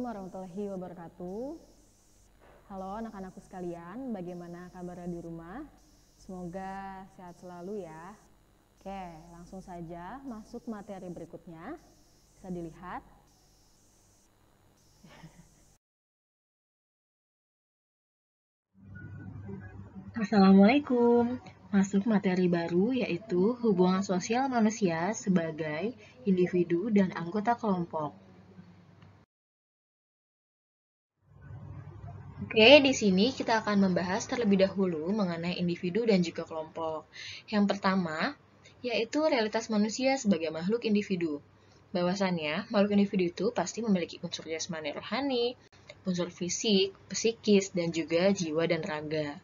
warahmatullahi wabarakatuh. Halo anak-anakku sekalian, bagaimana kabarnya di rumah? Semoga sehat selalu ya. Oke, langsung saja masuk materi berikutnya. Bisa dilihat. Assalamualaikum. Masuk materi baru yaitu hubungan sosial manusia sebagai individu dan anggota kelompok. Oke, di sini kita akan membahas terlebih dahulu mengenai individu dan juga kelompok. Yang pertama, yaitu realitas manusia sebagai makhluk individu. Bahwasannya, makhluk individu itu pasti memiliki unsur jasmani rohani, unsur fisik, psikis, dan juga jiwa dan raga.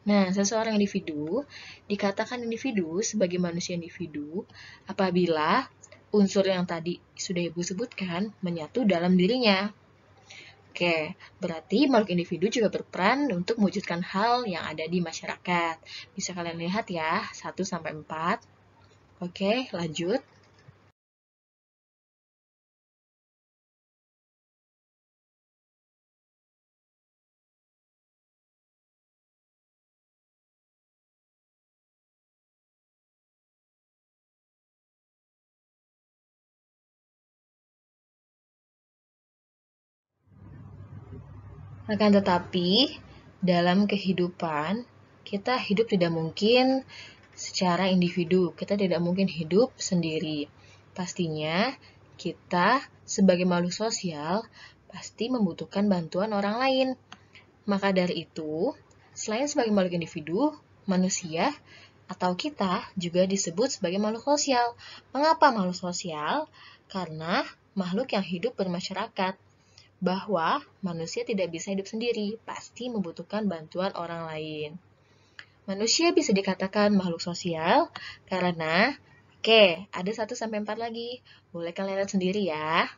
Nah, seseorang individu dikatakan individu sebagai manusia individu apabila unsur yang tadi sudah Ibu sebutkan menyatu dalam dirinya. Oke, berarti makhluk individu juga berperan untuk mewujudkan hal yang ada di masyarakat. Bisa kalian lihat ya, 1-4. Oke, lanjut. Akan tetapi, dalam kehidupan, kita hidup tidak mungkin secara individu. Kita tidak mungkin hidup sendiri. Pastinya, kita sebagai makhluk sosial pasti membutuhkan bantuan orang lain. Maka dari itu, selain sebagai makhluk individu, manusia atau kita juga disebut sebagai makhluk sosial. Mengapa makhluk sosial? Karena makhluk yang hidup bermasyarakat. Bahwa manusia tidak bisa hidup sendiri, pasti membutuhkan bantuan orang lain. Manusia bisa dikatakan makhluk sosial karena, ada 1-4 lagi. Boleh kalian lihat sendiri ya.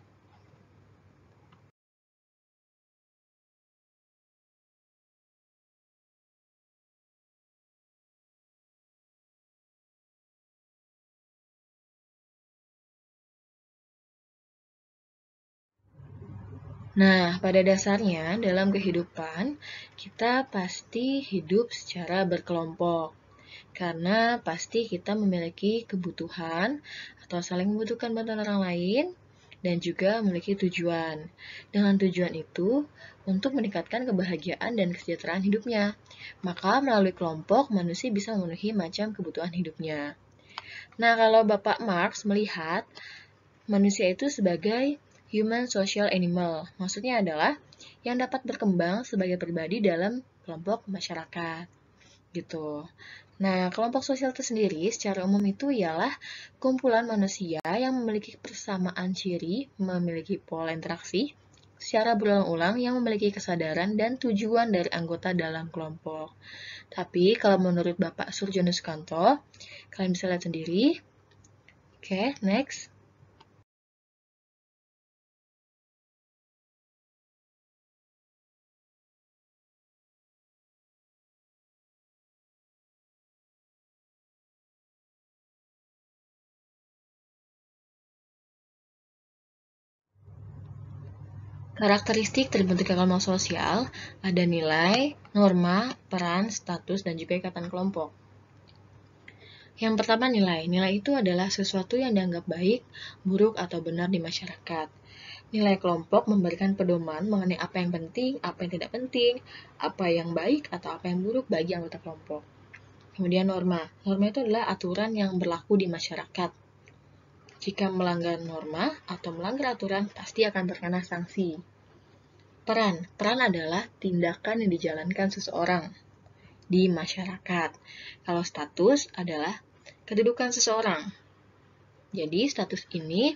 Nah, pada dasarnya dalam kehidupan, kita pasti hidup secara berkelompok. Karena pasti kita memiliki kebutuhan atau saling membutuhkan bantuan orang lain dan juga memiliki tujuan. Dengan tujuan itu, untuk meningkatkan kebahagiaan dan kesejahteraan hidupnya. Maka melalui kelompok, manusia bisa memenuhi macam kebutuhan hidupnya. Nah, kalau Bapak Marx melihat manusia itu sebagai human social animal, maksudnya adalah yang dapat berkembang sebagai pribadi dalam kelompok masyarakat. Gitu. Nah, kelompok sosial itu sendiri secara umum itu ialah kumpulan manusia yang memiliki persamaan ciri, memiliki pola interaksi, secara berulang-ulang yang memiliki kesadaran dan tujuan dari anggota dalam kelompok. Tapi kalau menurut Bapak Surjono Sukanto, kalian bisa lihat sendiri. Oke, next. Karakteristik terbentuknya kelompok sosial ada nilai, norma, peran, status, dan juga ikatan kelompok. Yang pertama nilai. Nilai itu adalah sesuatu yang dianggap baik, buruk, atau benar di masyarakat. Nilai kelompok memberikan pedoman mengenai apa yang penting, apa yang tidak penting, apa yang baik, atau apa yang buruk bagi anggota kelompok. Kemudian norma. Norma itu adalah aturan yang berlaku di masyarakat. Jika melanggar norma atau melanggar aturan, pasti akan terkena sanksi. Peran. Peran adalah tindakan yang dijalankan seseorang di masyarakat. Kalau status adalah kedudukan seseorang. Jadi status ini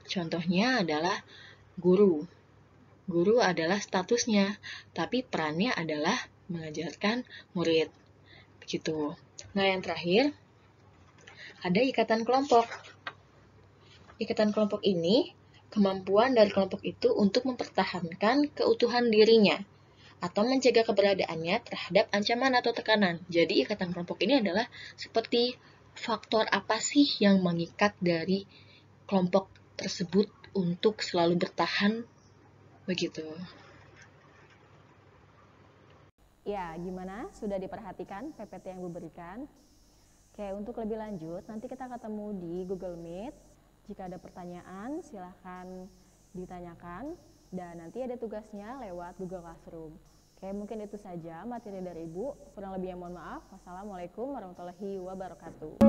contohnya adalah guru. Guru adalah statusnya, tapi perannya adalah mengajarkan murid. Begitu. Nah, yang terakhir ada ikatan kelompok. Ikatan kelompok ini kemampuan dari kelompok itu untuk mempertahankan keutuhan dirinya atau mencegah keberadaannya terhadap ancaman atau tekanan. Jadi ikatan kelompok ini adalah seperti faktor apa sih yang mengikat dari kelompok tersebut untuk selalu bertahan Begitu. Ya, gimana? Sudah diperhatikan PPT yang Ibu berikan? Oke, untuk lebih lanjut, nanti kita ketemu di Google Meet. Jika ada pertanyaan, silahkan ditanyakan. Dan nanti ada tugasnya lewat Google Classroom. Oke, mungkin itu saja materi dari Ibu. Kurang lebihnya mohon maaf. Wassalamualaikum warahmatullahi wabarakatuh.